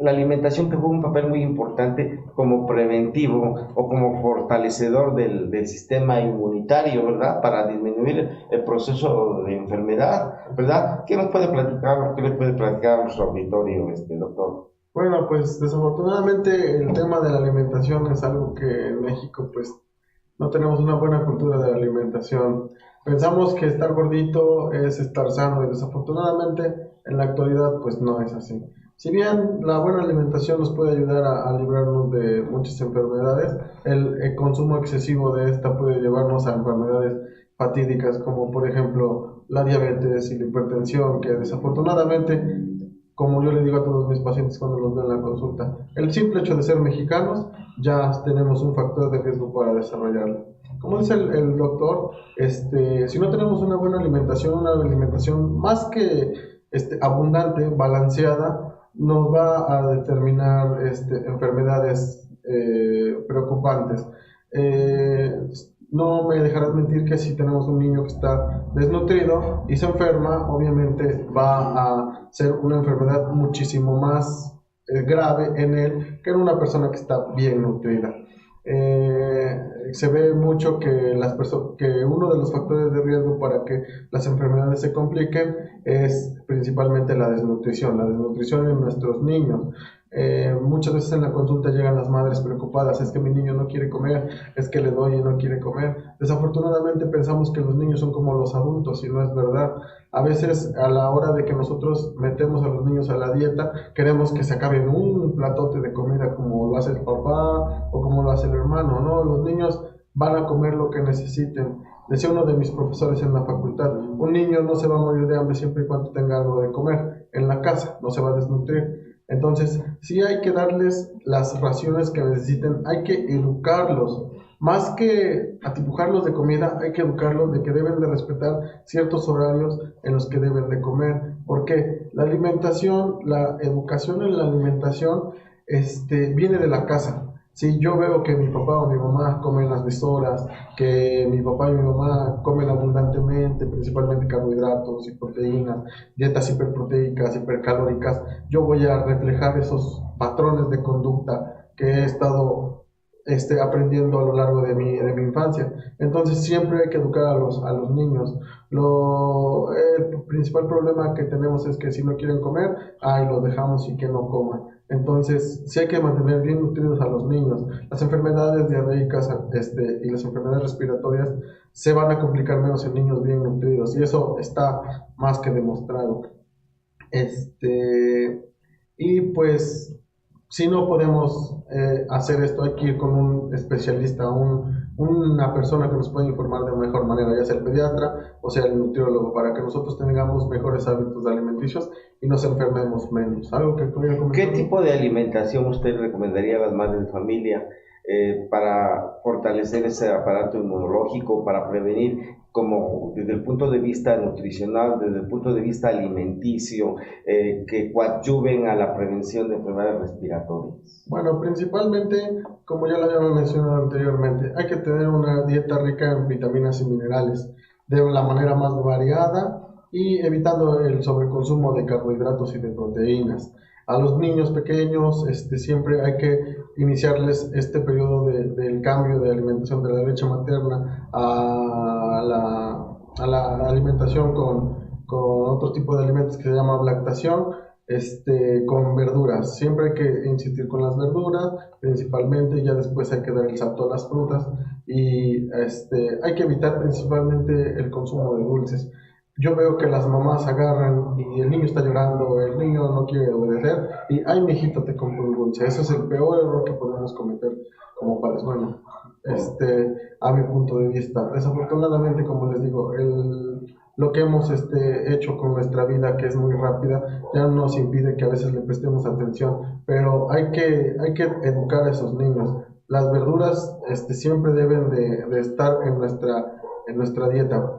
la alimentación que juega un papel muy importante como preventivo o como fortalecedor del sistema inmunitario, ¿verdad? Para disminuir el proceso de enfermedad, ¿verdad? ¿Qué nos puede platicar, qué le puede platicar a nuestro auditorio, doctor? Bueno, pues desafortunadamente el tema de la alimentación es algo que en México pues no tenemos una buena cultura de la alimentación. Pensamos que estar gordito es estar sano y desafortunadamente en la actualidad pues no es así. Si bien la buena alimentación nos puede ayudar a librarnos de muchas enfermedades, el consumo excesivo de esta puede llevarnos a enfermedades fatídicas como por ejemplo la diabetes y la hipertensión, que desafortunadamente, como yo le digo a todos mis pacientes cuando los veo en la consulta, el simple hecho de ser mexicanos ya tenemos un factor de riesgo para desarrollarlo. Como dice el doctor, si no tenemos una buena alimentación, una alimentación más que abundante, balanceada, nos va a determinar enfermedades preocupantes. No me dejarás mentir que si tenemos un niño que está desnutrido y se enferma, obviamente va a ser una enfermedad muchísimo más grave en él que en una persona que está bien nutrida. Se ve mucho que uno de los factores de riesgo para que las enfermedades se compliquen es principalmente la desnutrición en nuestros niños. Muchas veces en la consulta llegan las madres preocupadas, es que mi niño no quiere comer, es que le doy y no quiere comer. Desafortunadamente pensamos que los niños son como los adultos y no es verdad. A veces a la hora de que nosotros metemos a los niños a la dieta, queremos que se acaben un platote de comida como lo hace el papá o como lo hace el hermano, ¿no? Los niños van a comer lo que necesiten. Decía uno de mis profesores en la facultad, un niño no se va a morir de hambre siempre y cuando tenga algo de comer en la casa, no se va a desnutrir. Entonces, sí hay que darles las raciones que necesiten, hay que educarlos. Más que atipujarlos de comida, hay que educarlos de que deben de respetar ciertos horarios en los que deben de comer. ¿Por qué? La alimentación, la educación en la alimentación viene de la casa. Si yo veo que mi papá o mi mamá comen las 10 horas, que mi papá y mi mamá comen abundantemente, principalmente carbohidratos y proteínas, dietas hiperproteicas, hipercalóricas, yo voy a reflejar esos patrones de conducta que he estado aprendiendo a lo largo de mi infancia. Entonces siempre hay que educar a los niños. El principal problema que tenemos es que si no quieren comer, los dejamos y que no coman. Entonces sí hay que mantener bien nutridos a los niños. Las enfermedades diarreicas y las enfermedades respiratorias se van a complicar menos en niños bien nutridos y eso está más que demostrado. Y pues si no podemos hacer esto, hay que ir con un especialista, una persona que nos pueda informar de mejor manera, ya sea el pediatra o sea el nutriólogo, para que nosotros tengamos mejores hábitos alimenticios y nos enfermemos menos. ¿Algo que ¿Qué tipo de alimentación usted recomendaría a las madres de familia para fortalecer ese aparato inmunológico, para prevenir, como desde el punto de vista nutricional, desde el punto de vista alimenticio, que coadyuven a la prevención de enfermedades respiratorias? Bueno, principalmente, como ya lo habíamos mencionado anteriormente, hay que tener una dieta rica en vitaminas y minerales de la manera más variada y evitando el sobreconsumo de carbohidratos y de proteínas. A los niños pequeños siempre hay que iniciarles este periodo del cambio de alimentación de la leche materna a la alimentación con otro tipo de alimentos que se llama lactación, con verduras. Siempre hay que insistir con las verduras principalmente, y ya después hay que dar el salto a las frutas y hay que evitar principalmente el consumo de dulces. Yo veo que las mamás agarran y el niño está llorando, el niño no quiere obedecer y ¡ay, mijito, te compro un dulce! Eso es el peor error que podemos cometer como padres. Bueno, a mi punto de vista. Desafortunadamente, como les digo, lo que hemos hecho con nuestra vida, que es muy rápida, ya nos impide que a veces le prestemos atención, pero hay que educar a esos niños. Las verduras siempre deben de estar en nuestra dieta.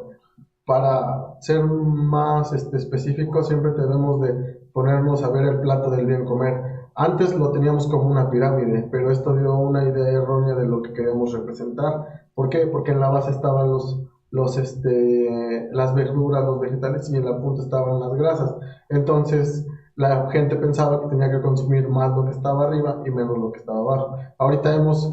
Para ser más específicos, siempre debemos de ponernos a ver el plato del bien comer. Antes lo teníamos como una pirámide, pero esto dio una idea errónea de lo que queremos representar. ¿Por qué? Porque en la base estaban las verduras, los vegetales, y en la punta estaban las grasas. Entonces, la gente pensaba que tenía que consumir más lo que estaba arriba y menos lo que estaba abajo. Ahorita los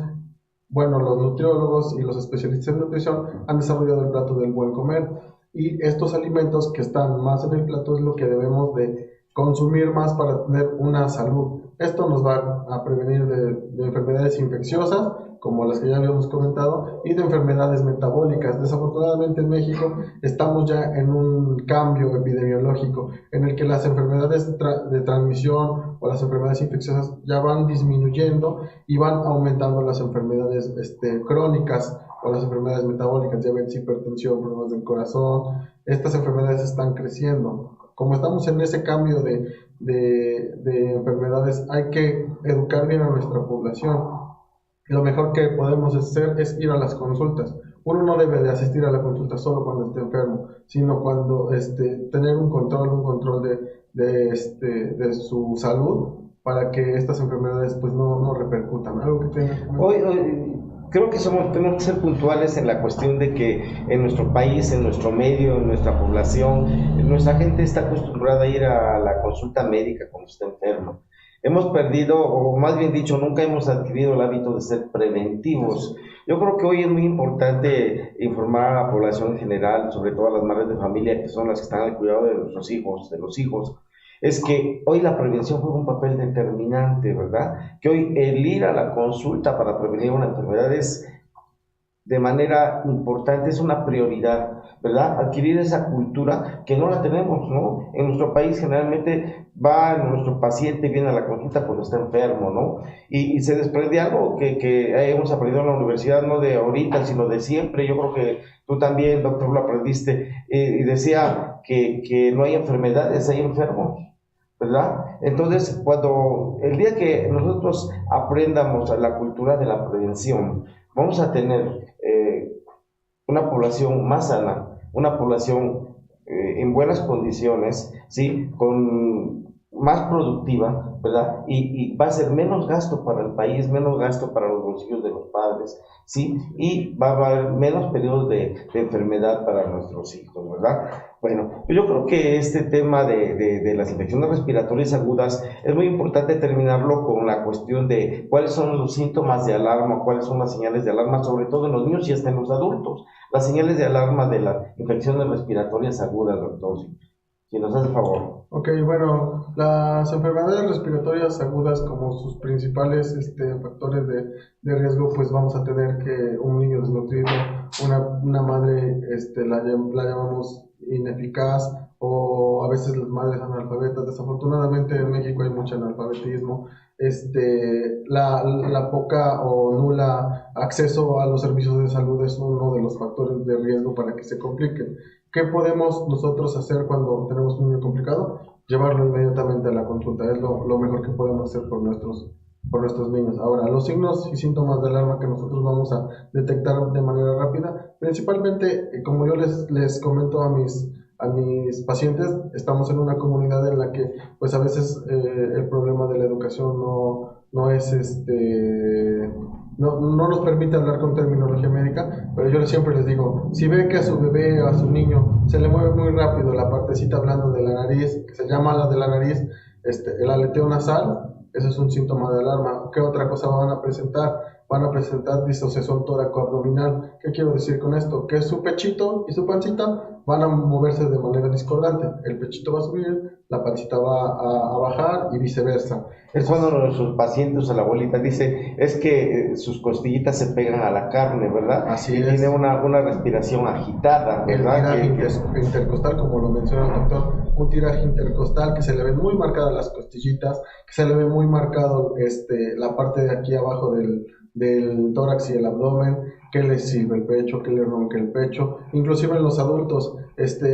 nutriólogos y los especialistas en nutrición han desarrollado el plato del buen comer, y estos alimentos que están más en el plato es lo que debemos de consumir más para tener una salud. Esto nos va a prevenir de enfermedades infecciosas, como las que ya habíamos comentado, y de enfermedades metabólicas. Desafortunadamente en México estamos ya en un cambio epidemiológico en el que las enfermedades de transmisión o las enfermedades infecciosas ya van disminuyendo y van aumentando las enfermedades crónicas o las enfermedades metabólicas, diabetes, hipertensión, problemas del corazón. Estas enfermedades están creciendo. Como estamos en ese cambio de enfermedades, hay que educar bien a nuestra población. Lo mejor que podemos hacer es ir a las consultas. Uno no debe de asistir a la consulta solo cuando esté enfermo, sino cuando tener un control de su salud, para que estas enfermedades pues no repercutan. ¿Algo que tengas? Hoy creo que tenemos que ser puntuales en la cuestión de que en nuestro país, en nuestro medio, en nuestra población, nuestra gente está acostumbrada a ir a la consulta médica cuando está enfermo. Hemos perdido, o más bien dicho, nunca hemos adquirido el hábito de ser preventivos. Yo creo que hoy es muy importante informar a la población en general, sobre todo a las madres de familia, que son las que están al cuidado de nuestros hijos, de los hijos, es que hoy la prevención juega un papel determinante, ¿verdad? Que hoy el ir a la consulta para prevenir una enfermedad es de manera importante, es una prioridad, ¿verdad? Adquirir esa cultura que no la tenemos, ¿no? En nuestro país generalmente nuestro paciente viene a la consulta cuando está enfermo, ¿no? Y se desprende algo que hemos aprendido en la universidad, no de ahorita, sino de siempre. Yo creo que tú también, doctor, lo aprendiste, y decía que no hay enfermedades, hay enfermos, ¿verdad? Entonces, el día que nosotros aprendamos la cultura de la prevención, vamos a tener una población más sana, una población en buenas condiciones, ¿sí? Más productiva, ¿verdad? Y va a ser menos gasto para el país, menos gasto para los bolsillos de los padres, ¿sí? Y va a haber menos periodos de enfermedad para nuestros hijos, ¿verdad? Bueno, yo creo que este tema de las infecciones respiratorias agudas es muy importante terminarlo con la cuestión de cuáles son los síntomas de alarma, cuáles son las señales de alarma, sobre todo en los niños y hasta en los adultos. Las señales de alarma de las infecciones respiratorias agudas, doctor, si nos hace favor. Ok, bueno, las enfermedades respiratorias agudas, como sus principales factores de riesgo, pues vamos a tener que un niño desnutrido, una madre la llamamos ineficaz, o a veces las madres analfabetas. Desafortunadamente en México hay mucho analfabetismo, la poca o nula acceso a los servicios de salud es uno de los factores de riesgo para que se compliquen. ¿Qué podemos nosotros hacer cuando tenemos un niño complicado? Llevarlo inmediatamente a la consulta, es lo mejor que podemos hacer por nuestros niños. Ahora, los signos y síntomas de alarma que nosotros vamos a detectar de manera rápida, principalmente, como yo les comento a mis pacientes, estamos en una comunidad en la que pues a veces el problema de la educación no es no nos permite hablar con terminología médica, pero yo siempre les digo, si ve que a su bebé o a su niño se le mueve muy rápido la partecita hablando de la nariz, que se llama la de la nariz, el aleteo nasal, eso es un síntoma de alarma. ¿Qué otra cosa van a presentar? Van a presentar disociación tóraco-abdominal. ¿Qué quiero decir con esto? Que su pechito y su pancita van a moverse de manera discordante. El pechito va a subir, la pancita va a bajar y viceversa. Es cuando nuestros pacientes o la abuelita dice, es que sus costillitas se pegan a la carne, ¿verdad? Así y es. Tiene una respiración agitada, ¿verdad? El tiraje intercostal, como lo menciona el doctor, un tiraje intercostal que se le ven muy marcadas las costillitas, que se le ve muy marcado la parte de aquí abajo del tórax y el abdomen, que le sirve el pecho, que le ronque el pecho, inclusive en los adultos.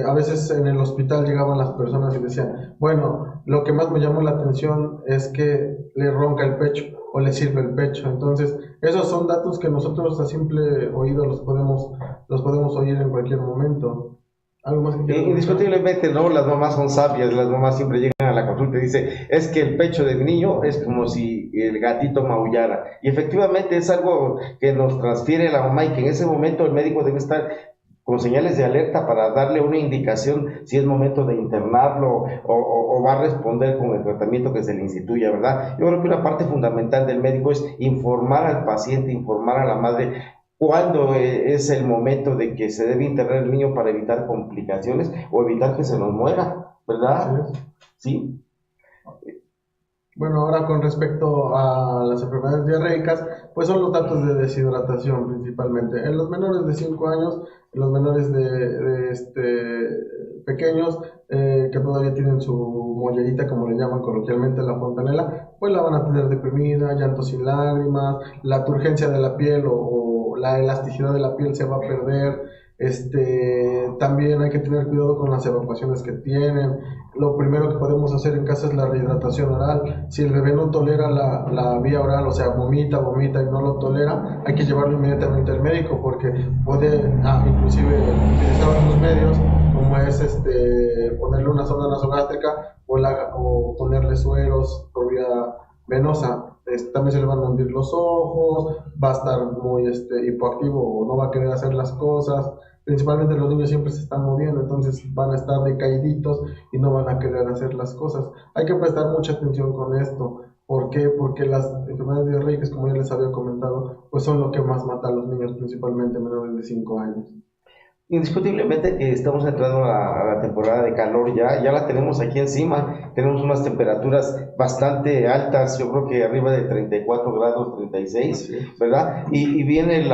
A veces en el hospital llegaban las personas y decían, bueno, lo que más me llamó la atención es que le ronca el pecho o le sirve el pecho. Entonces, esos son datos que nosotros a simple oído los podemos oír en cualquier momento. ¿Algo más que indiscutiblemente, ¿no? Las mamás son sabias, las mamás siempre llegan a la consulta y dicen, es que el pecho del niño es como si el gatito maullara. Y efectivamente es algo que nos transfiere la mamá y que en ese momento el médico debe estar con señales de alerta para darle una indicación si es momento de internarlo o va a responder con el tratamiento que se le instituya, ¿verdad? Yo creo que una parte fundamental del médico es informar al paciente, informar a la madre cuándo es el momento de que se debe internar el niño para evitar complicaciones o evitar que se nos muera, ¿verdad? Sí. Bueno, ahora con respecto a las enfermedades diarreicas, pues son los datos de deshidratación principalmente. En los menores de 5 años, en los menores pequeños, que todavía tienen su mollerita, como le llaman coloquialmente, la fontanela, pues la van a tener deprimida, llanto sin lágrimas, la turgencia de la piel o la elasticidad de la piel se va a perder. También hay que tener cuidado con las evacuaciones que tienen. Lo primero que podemos hacer en casa es la rehidratación oral. Si el bebé no tolera la vía oral, o sea, vomita y no lo tolera, hay que llevarlo inmediatamente al médico, porque puede inclusive utilizar otros medios, como es ponerle una sonda nasogástrica o ponerle sueros por vía venosa. También se le van a hundir los ojos, va a estar muy hipoactivo o no va a querer hacer las cosas. Principalmente los niños siempre se están moviendo, entonces van a estar decaíditos y no van a querer hacer las cosas. Hay que prestar mucha atención con esto. ¿Por qué? Porque las enfermedades diarreicas, como ya les había comentado, pues son lo que más mata a los niños, principalmente menores de 5 años. Indiscutiblemente que estamos entrando a la temporada de calor, ya la tenemos aquí encima, tenemos unas temperaturas bastante altas, yo creo que arriba de 34 grados, 36, ¿verdad? Y viene el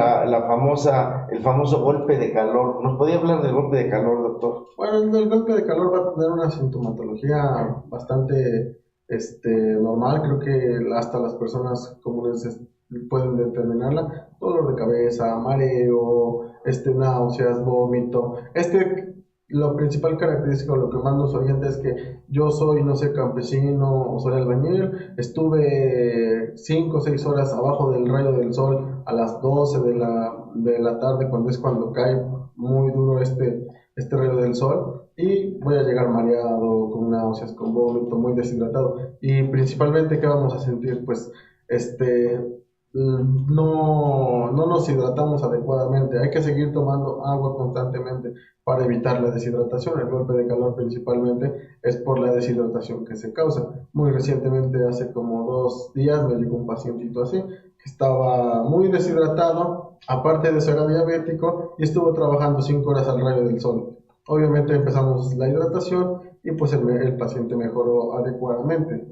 famoso golpe de calor. ¿Nos podría hablar del golpe de calor, doctor? Bueno, el golpe de calor va a tener una sintomatología bastante normal, creo que hasta las personas comunes pueden determinarla: dolor de cabeza, mareo, náuseas, vómito. Lo principal característico, lo que más nos orienta es que yo soy, no sé, campesino o soy albañil, estuve 5 o 6 horas abajo del rayo del sol a las 12 de la tarde, cuando cae muy duro este rayo del sol, y voy a llegar mareado, con náuseas, con vómito, muy deshidratado. Y principalmente, ¿qué vamos a sentir? Pues no nos hidratamos adecuadamente. Hay que seguir tomando agua constantemente para evitar la deshidratación. El golpe de calor principalmente es por la deshidratación que se causa. Muy recientemente, hace como 2 días, me llegó un pacientito así, que estaba muy deshidratado, aparte de eso era diabético y estuvo trabajando 5 horas al rayo del sol. Obviamente empezamos la hidratación y pues el paciente mejoró adecuadamente.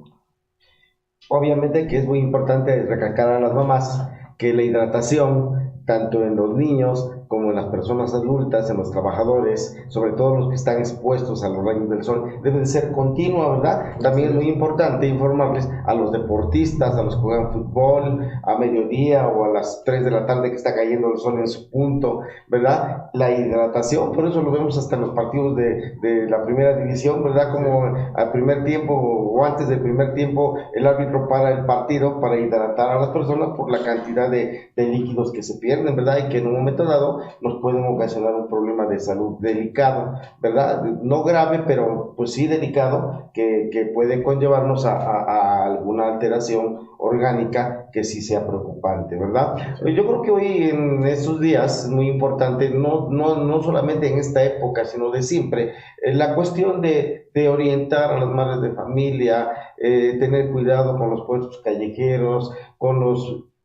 Obviamente que es muy importante recalcar a las mamás que la hidratación, tanto en los niños como en las personas adultas, en los trabajadores, sobre todo los que están expuestos a los rayos del sol, debe de ser continua, ¿verdad? También es muy importante informarles a los deportistas, a los que juegan fútbol, a mediodía o a las 3 de la tarde que está cayendo el sol en su punto, ¿verdad? La hidratación, por eso lo vemos hasta en los partidos de la primera división, ¿verdad? Como al primer tiempo o antes del primer tiempo, el árbitro para el partido para hidratar a las personas por la cantidad de líquidos que se pierden, ¿verdad? Y que en un momento dado nos pueden ocasionar un problema de salud delicado, ¿verdad? No grave, pero pues sí delicado, que puede conllevarnos a alguna alteración orgánica que sí sea preocupante, ¿verdad? Yo creo que hoy en estos días es muy importante, no solamente en esta época, sino de siempre, la cuestión de orientar a las madres de familia, tener cuidado con los puestos callejeros,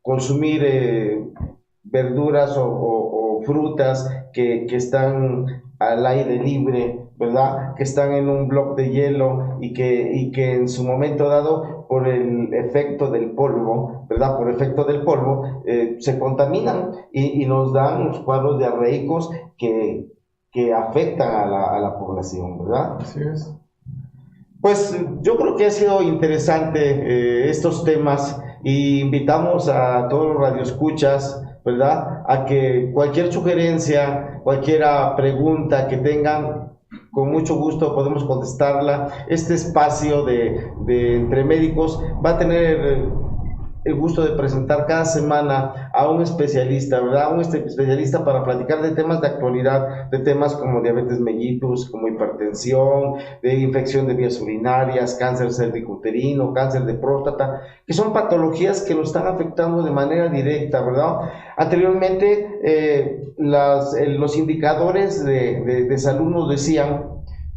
consumir verduras o frutas que están al aire libre, ¿verdad? Que están en un bloque de hielo y que en su momento dado, por el efecto del polvo, ¿verdad? Por efecto del polvo, se contaminan y nos dan los cuadros diarreicos que afectan a la población, ¿verdad? Así es. Pues yo creo que ha sido interesante estos temas, y invitamos a todos los radioescuchas, ¿verdad?, a que cualquier sugerencia, cualquier pregunta que tengan, con mucho gusto podemos contestarla. Este espacio de Entre Médicos va a tener el gusto de presentar cada semana a un especialista, ¿verdad? Un especialista para platicar de temas de actualidad, de temas como diabetes mellitus, como hipertensión, de infección de vías urinarias, cáncer cervicuterino, cáncer de próstata, que son patologías que nos están afectando de manera directa, ¿verdad? Anteriormente, los indicadores de salud nos decían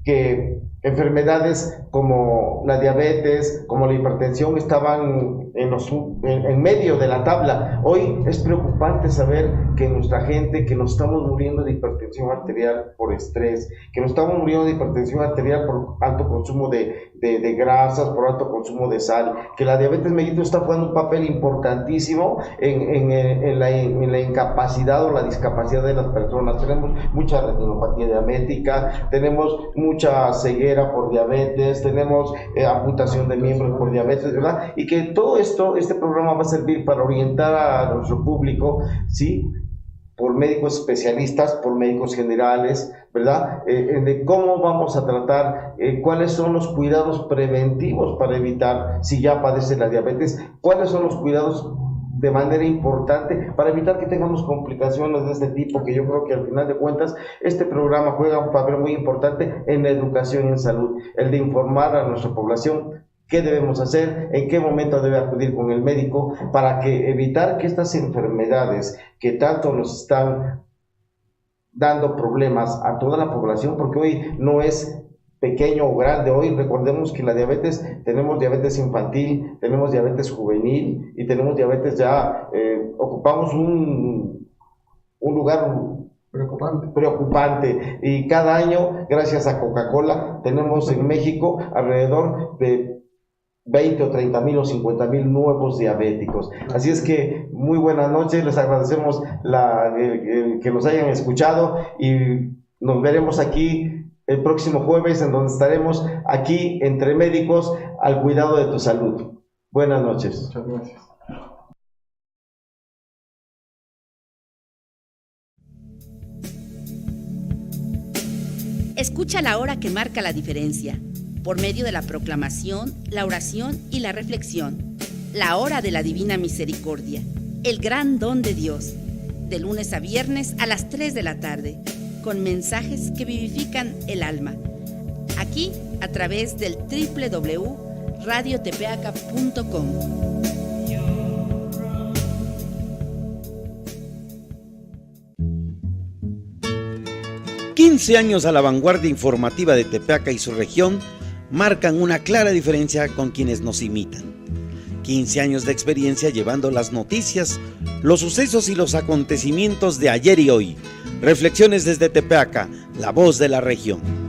que enfermedades como la diabetes, como la hipertensión estaban en medio de la tabla. Hoy es preocupante saber que nuestra gente, que nos estamos muriendo de hipertensión arterial por estrés, que nos estamos muriendo de hipertensión arterial por alto consumo de grasas, por alto consumo de sal, que la diabetes mellitus está jugando un papel importantísimo en la incapacidad o la discapacidad de las personas. Tenemos mucha retinopatía diabética, tenemos mucha ceguera por diabetes, tenemos amputación de miembros por diabetes, ¿verdad? Y que todo esto, este programa va a servir para orientar a nuestro público, ¿sí?, por médicos especialistas, por médicos generales, ¿verdad? De cómo vamos a tratar, cuáles son los cuidados preventivos para evitar, si ya padece la diabetes, cuáles son los cuidados de manera importante para evitar que tengamos complicaciones de este tipo, que yo creo que al final de cuentas este programa juega un papel muy importante en la educación en salud, el de informar a nuestra población qué debemos hacer, en qué momento debe acudir con el médico para evitar que estas enfermedades que tanto nos están dando problemas a toda la población, porque hoy no es pequeño o grande, hoy recordemos que la diabetes, tenemos diabetes infantil, tenemos diabetes juvenil y tenemos diabetes ya, ocupamos un lugar preocupante, y cada año, gracias a Coca-Cola, tenemos en México alrededor de 20 o 30 mil o 50 mil nuevos diabéticos. Así es que muy buenas noches, les agradecemos que nos hayan escuchado y nos veremos aquí el próximo jueves, en donde estaremos aquí entre médicos al cuidado de tu salud. Buenas noches. Muchas gracias. Escucha la hora que marca la diferencia, por medio de la proclamación, la oración y la reflexión. La hora de la Divina Misericordia, el gran don de Dios, de lunes a viernes a las 3 de la tarde, con mensajes que vivifican el alma. Aquí a través del www.radiotepeaca.com. 15 años a la vanguardia informativa de Tepeaca y su región marcan una clara diferencia con quienes nos imitan. 15 años de experiencia llevando las noticias, los sucesos y los acontecimientos de ayer y hoy. Reflexiones desde Tepeaca, la voz de la región.